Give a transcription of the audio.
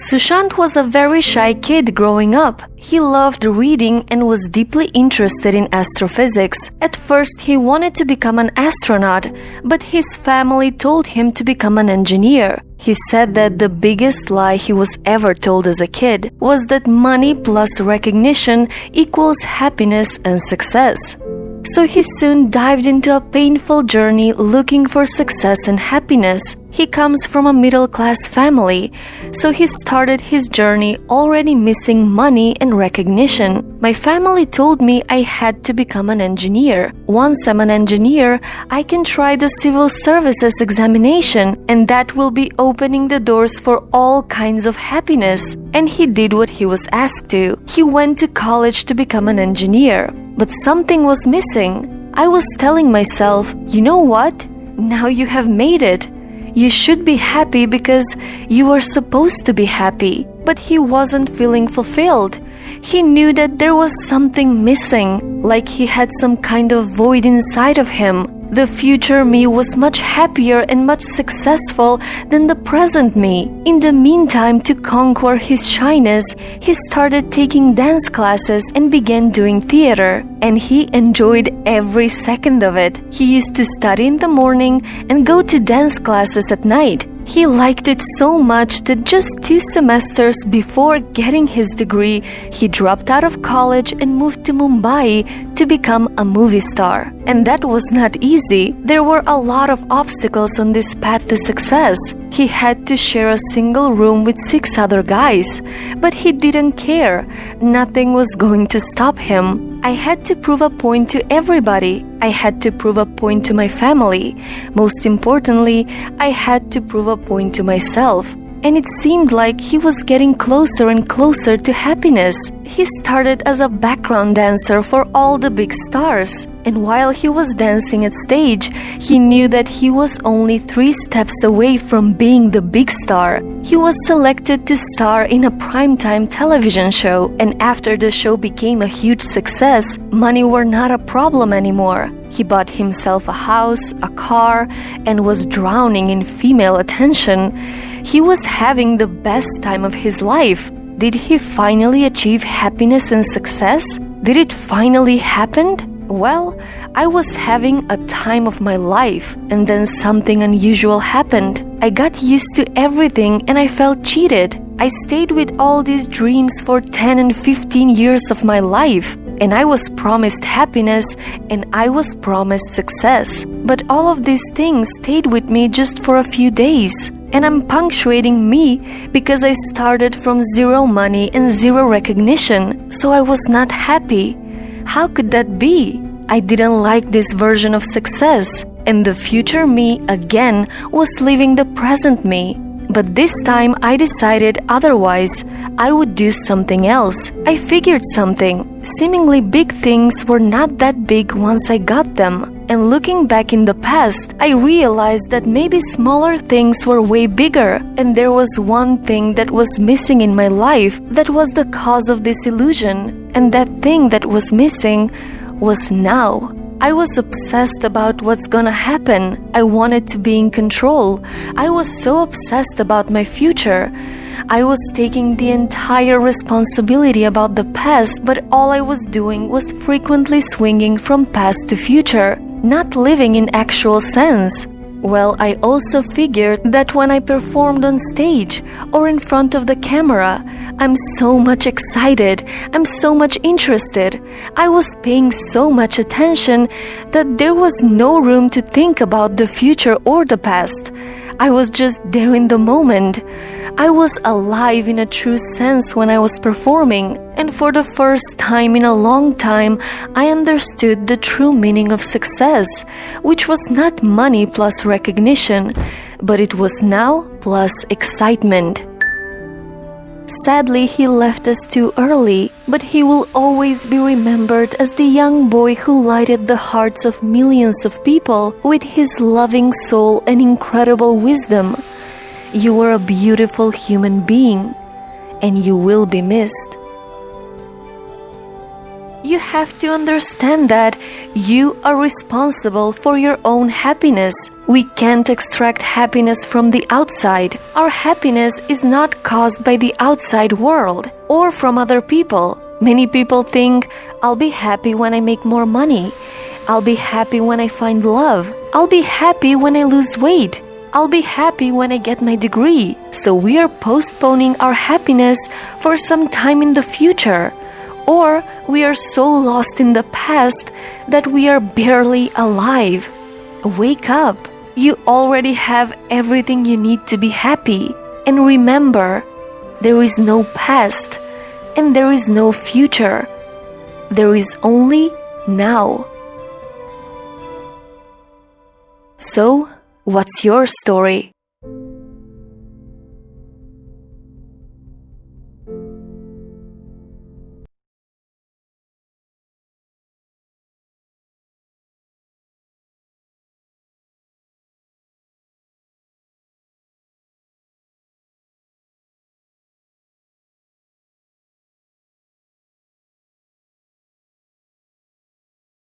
Sushant was a very shy kid growing up. He loved reading and was deeply interested in astrophysics. At first, he wanted to become an astronaut, but his family told him to become an engineer. He said that the biggest lie he was ever told as a kid was that money plus recognition equals happiness and success. So he soon dived into a painful journey looking for success and happiness. He comes from a middle-class family, so he started his journey already missing money and recognition. My family told me I had to become an engineer. Once I'm an engineer, I can try the civil services examination, and that will be opening the doors for all kinds of happiness. And he did what he was asked to. He went to college to become an engineer. But something was missing. I was telling myself, you know what? Now you have made it. You should be happy because you are supposed to be happy. But he wasn't feeling fulfilled. He knew that there was something missing, like he had some kind of void inside of him. The future me was much happier and much successful than the present me. In the meantime, to conquer his shyness, he started taking dance classes and began doing theater. And he enjoyed every second of it. He used to study in the morning and go to dance classes at night. He liked it so much that just 2 semesters before getting his degree, he dropped out of college and moved to Mumbai to become a movie star. And that was not easy. There were a lot of obstacles on this path to success. He had to share a single room with 6 other guys, but he didn't care. Nothing was going to stop him. I had to prove a point to everybody. I had to prove a point to my family. Most importantly, I had to prove a point to myself. And it seemed like he was getting closer and closer to happiness. He started as a background dancer for all the big stars. And while he was dancing at stage, he knew that he was only 3 steps away from being the big star. He was selected to star in a primetime television show, and after the show became a huge success, money were not a problem anymore. He bought himself a house, a car, and was drowning in female attention. He was having the best time of his life. Did he finally achieve happiness and success? Did it finally happen? Well, I was having a time of my life, and then something unusual happened. I got used to everything and I felt cheated. I stayed with all these dreams for 10 and 15 years of my life, and I was promised happiness and I was promised success. But all of these things stayed with me just for a few days. And I'm punctuating me because I started from 0 money and 0 recognition, so I was not happy. How could that be? I didn't like this version of success, and the future me again was leaving the present me. But this time I decided otherwise. I would do something else. I figured something. Seemingly big things were not that big once I got them. And looking back in the past, I realized that maybe smaller things were way bigger. And there was one thing that was missing in my life that was the cause of this illusion. And that thing that was missing was now. I was obsessed about what's gonna happen. I wanted to be in control. I was so obsessed about my future. I was taking the entire responsibility about the past, but all I was doing was frequently swinging from past to future, not living in actual sense. Well, I also figured that when I performed on stage or in front of the camera, I'm so much excited, I'm so much interested. I was paying so much attention that there was no room to think about the future or the past. I was just there in the moment. I was alive in a true sense when I was performing, and for the first time in a long time, I understood the true meaning of success, which was not money plus recognition, but it was now plus excitement. Sadly, he left us too early, but he will always be remembered as the young boy who lighted the hearts of millions of people with his loving soul and incredible wisdom. You are a beautiful human being, and you will be missed. You have to understand that you are responsible for your own happiness. We can't extract happiness from the outside. Our happiness is not caused by the outside world or from other people. Many people think, I'll be happy when I make more money. I'll be happy when I find love. I'll be happy when I lose weight. I'll be happy when I get my degree. So we are postponing our happiness for some time in the future. Or we are so lost in the past that we are barely alive. Wake up. You already have everything you need to be happy. And remember, there is no past and there is no future. There is only now. So, what's your story?